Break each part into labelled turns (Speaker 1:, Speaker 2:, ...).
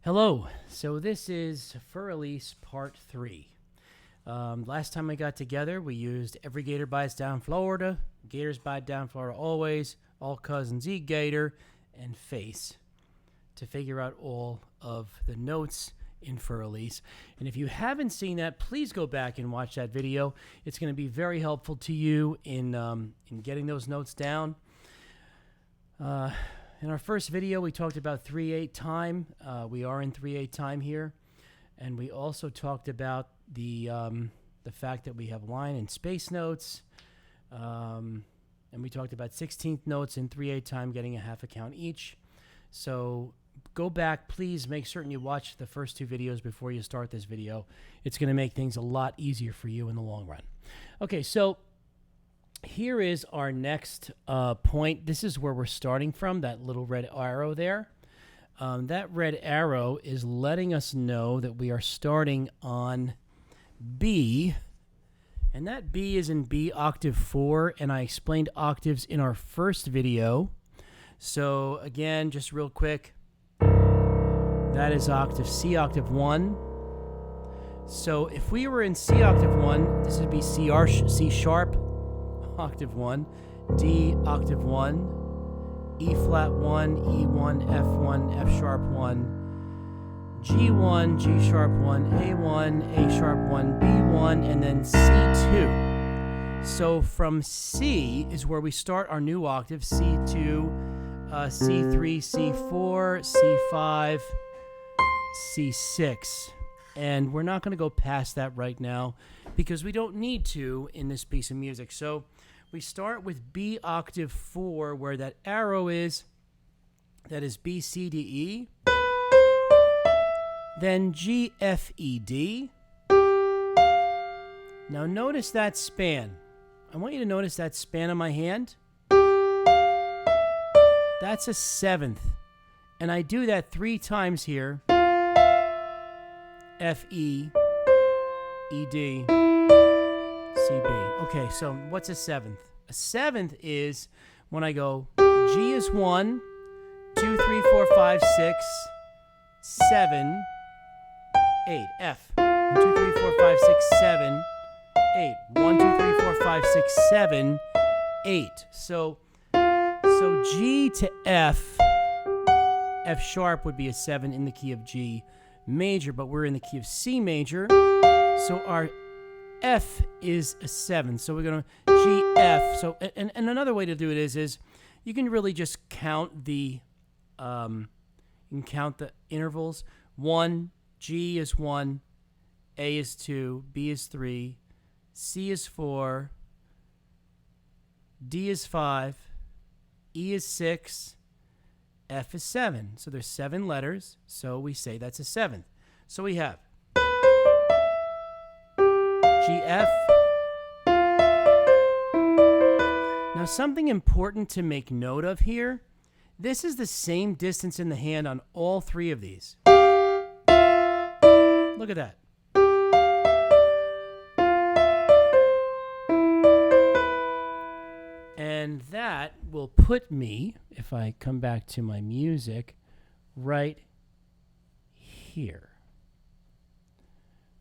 Speaker 1: Hello. So this is Fur Elise Part 3. Last time we got together, we used Every Gator Bites Down Florida, Gators Bite Down Florida Always, All Cousins Eat Gator, and Face to figure out all of the notes in Fur Elise. And if you haven't seen that, please go back and watch that video. It's going to be very helpful to you in getting those notes down. In our first video, we talked about 3/8 time. We are in 3/8 time here. And we also talked about the fact that we have line and space notes. And we talked about 16th notes in 3/8 time, getting a half a count each. So go back, please make certain you watch the first two videos before you start this video. It's going to make things a lot easier for you in the long run. Okay, so here is our next point. This is where we're starting from, that little red arrow there. That red arrow is letting us know that we are starting on B. And that B is in B octave 4, and I explained octaves in our first video. So again, just real quick, that is octave C octave 1. So if we were in C octave 1, this would be C sharp octave 1, D octave 1, E flat 1, E1, F1, F sharp 1, G1, G sharp 1, A1, A sharp 1, B1, and then C2. So from C is where we start our new octave, C2, C3, C4, C5, C6. And we're not going to go past that right now because we don't need to in this piece of music. So we start with B octave 4, where that arrow is. That is B, C, D, E. Then G, F, E, D. Now notice that span. I want you to notice that span on my hand. That's a 7th. And I do that 3 times here. F, E, E, D, C, B. Okay, so what's a 7th? A 7th is when I go G is 1, 2, 3, 4, 5, 6, 7, 8. F. 1, 2, 3, 4, 5, 6, 7, 8. 1, 2, 3, 4, 5, 6, 7, 8. So G to F, F sharp would be a 7 in the key of G major, but we're in the key of C major. So our F is a 7. So we're going to G, F. So, and another way to do it is you can really just count the, intervals. 1, G is 1, A is 2, B is 3, C is 4, D is 5, E is 6, F is 7. So there's 7 letters, so we say that's a 7th. So we have G, F. Now something important to make note of here, this is the same distance in the hand on all 3 of these. Look at that. And that will put me, if I come back to my music, right here.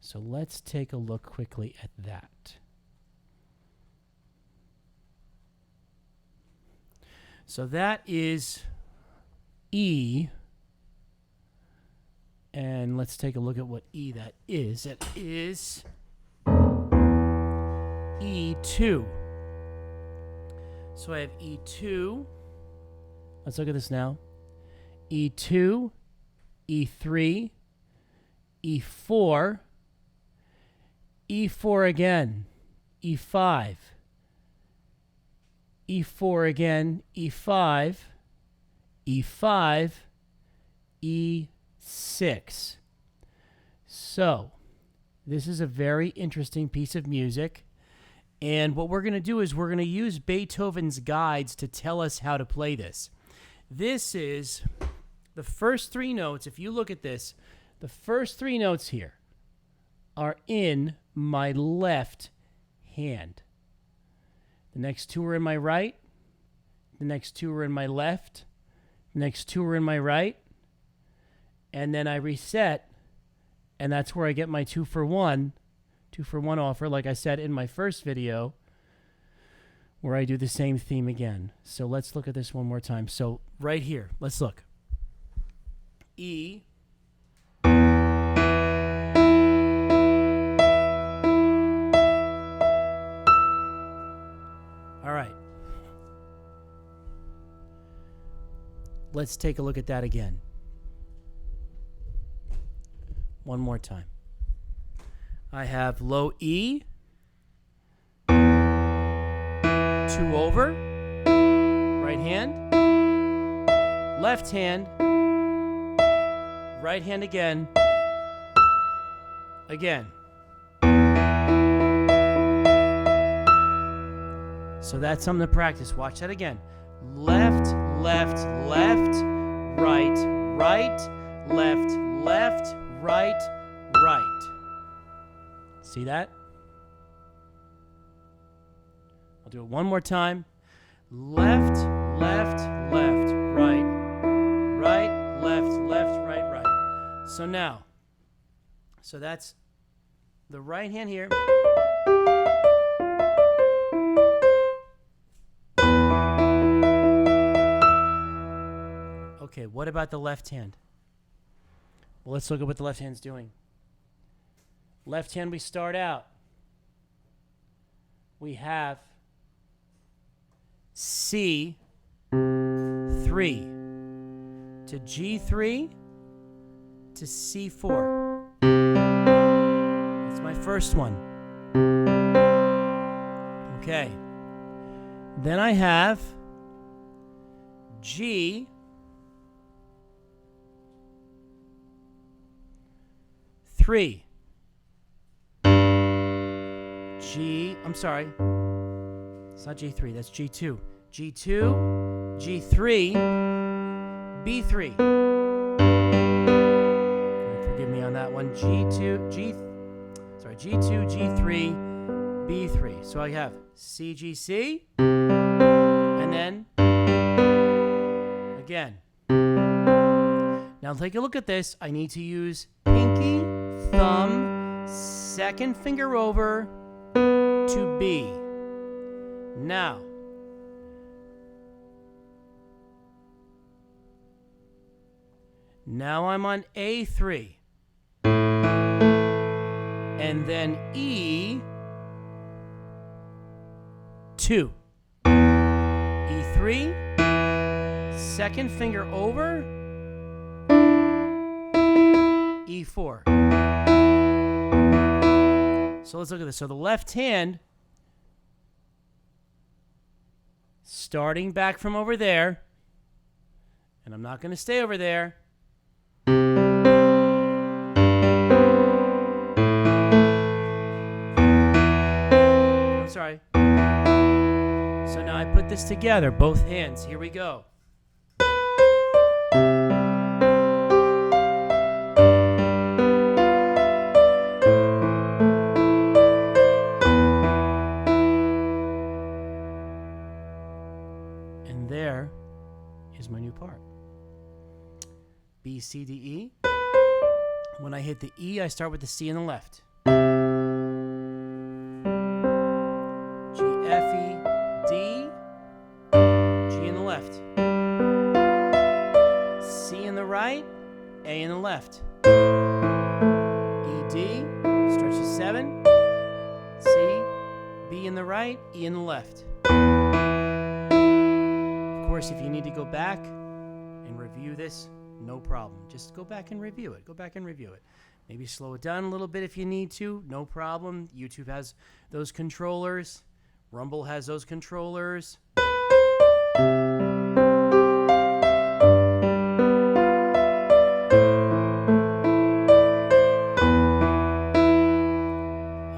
Speaker 1: So let's take a look quickly at that. So that is E. And let's take a look at what E that is. It is E2. So I have E2. Let's look at this now. E2, E3, E4, E4 again, E5, E4 again, E5, E5, E6. So this is a very interesting piece of music. And what we're going to do is we're going to use Beethoven's guides to tell us how to play this. This is the first 3 notes. If you look at this, the first 3 notes here are in my left hand. The next 2 are in my right. The next 2 are in my left. The next 2 are in my right. and then I reset, and that's where I get my 2-for-1 offer, like I said in my first video, where I do the same theme again. So let's look at this one more time. So right here, let's look. E. All right. Let's take a look at that again. One more time. I have low E, 2 over, right hand, left hand, right hand again, again. So that's something to practice. Watch that again. Left, left, left, right, right, left, left, right, right. See that? I'll do it one more time. Left, left, left, right, right, left, left, right, right. So now, so that's the right hand here. Okay, what about the left hand? Well, let's look at what the left hand's doing. Left hand, we start out. We have C3 to G3 to C4. That's my first one. Okay. Then I have G, 3. G, I'm sorry. It's not G3, that's G2. G2, G3, B3. Forgive me on that one. G2, G3, B3. So I have C, G, C, and then again. Now take a look at this. I need to use pinky, thumb, second finger over to B. Now, I'm on A3. And then E2. E3, second finger over, E4. So let's look at this. So the left hand, starting back from over there, and I'm not going to stay over there. I'm sorry. So now I put this together, both hands. Here we go. There is my new part. B, C, D, E. When I hit the E, I start with the C in the left. G, F, E, D. G in the left. C in the right. A in the left. E, D. Stretch to 7. C, B in the right. E in the left. Of course, if you need to go back and review this, no problem. Just go back and review it. Go back and review it. Maybe slow it down a little bit if you need to. No problem. YouTube has those controllers. Rumble has those controllers.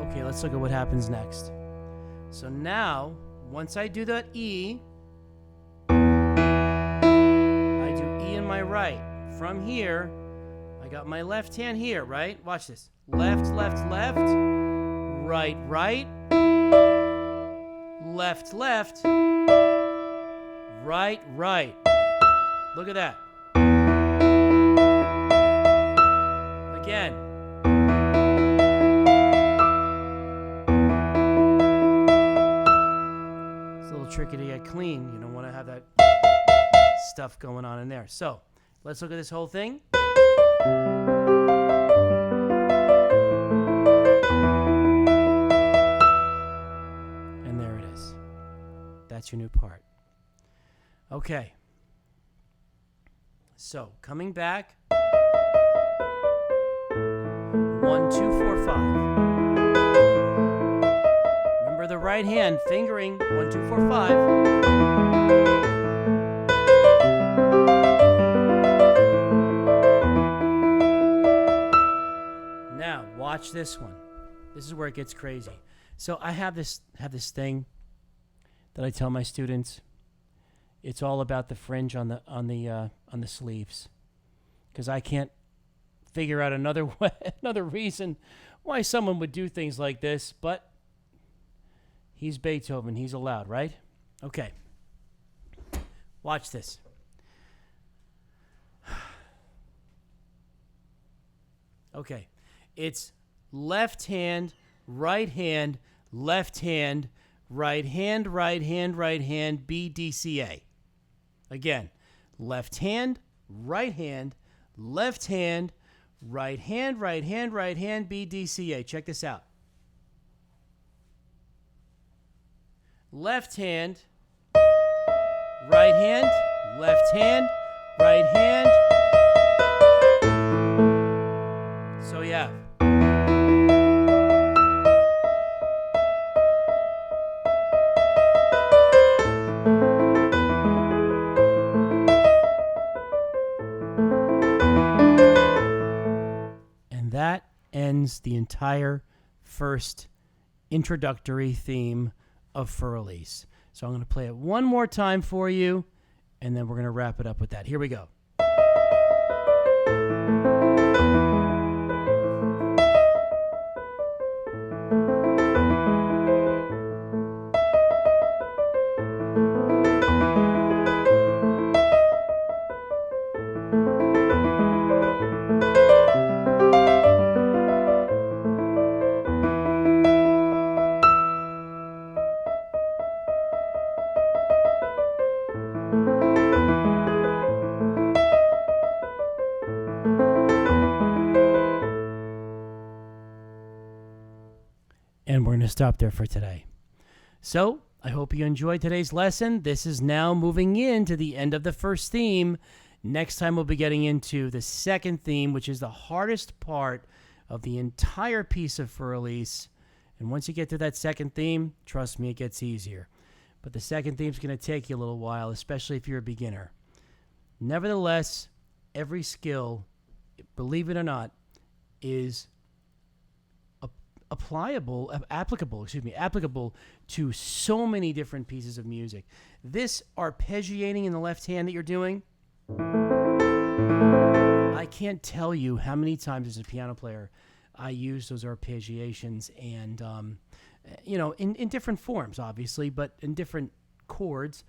Speaker 1: Okay, let's look at what happens next. So now, once I do that E, my right. From here, I got my left hand here, right? Watch this. Left, left, left. Right, right. Left, left. Right, right. Look at that. stuff going on in there. So let's look at this whole thing. And there it is. That's your new part. Okay. So coming back. 1, 2, 4, 5. Remember the right hand fingering 1, 2, 4, 5. Now watch this one. This is where it gets crazy. So I have this thing that I tell my students. It's all about the fringe on the sleeves, because I can't figure out another reason why someone would do things like this, but he's Beethoven. He's allowed, right? Okay. Watch this. Okay. It's left hand, right hand, left hand, right hand, right hand, right hand, B, D, C, A. Again, left hand, right hand, left hand, right hand, right hand, right hand, B, D, C, A. Check this out. Left hand, right hand, left hand, right hand. So yeah. And that ends the entire first introductory theme of Fur Elise. So I'm going to play it one more time for you, and then we're going to wrap it up with that. Here we go. And we're going to stop there for today. So I hope you enjoyed today's lesson. This is now moving into the end of the first theme. Next time we'll be getting into the second theme, which is the hardest part of the entire piece of Fur Elise. And once you get to that second theme, trust me, it gets easier. But the second theme is going to take you a little while, especially if you're a beginner. Nevertheless, every skill, believe it or not, is applicable to so many different pieces of music. This arpeggiating in the left hand that you're doing, I can't tell you how many times as a piano player I use those arpeggiations, and in different forms, obviously, but in different chords.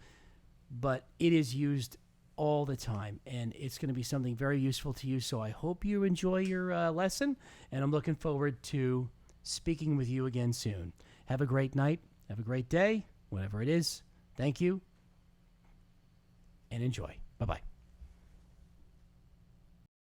Speaker 1: But it is used all the time, and it's going to be something very useful to you. So I hope you enjoy your lesson, and I'm looking forward to speaking with you again soon. Have a great night. Have a great day, whatever it is. Thank you, and enjoy. Bye-bye.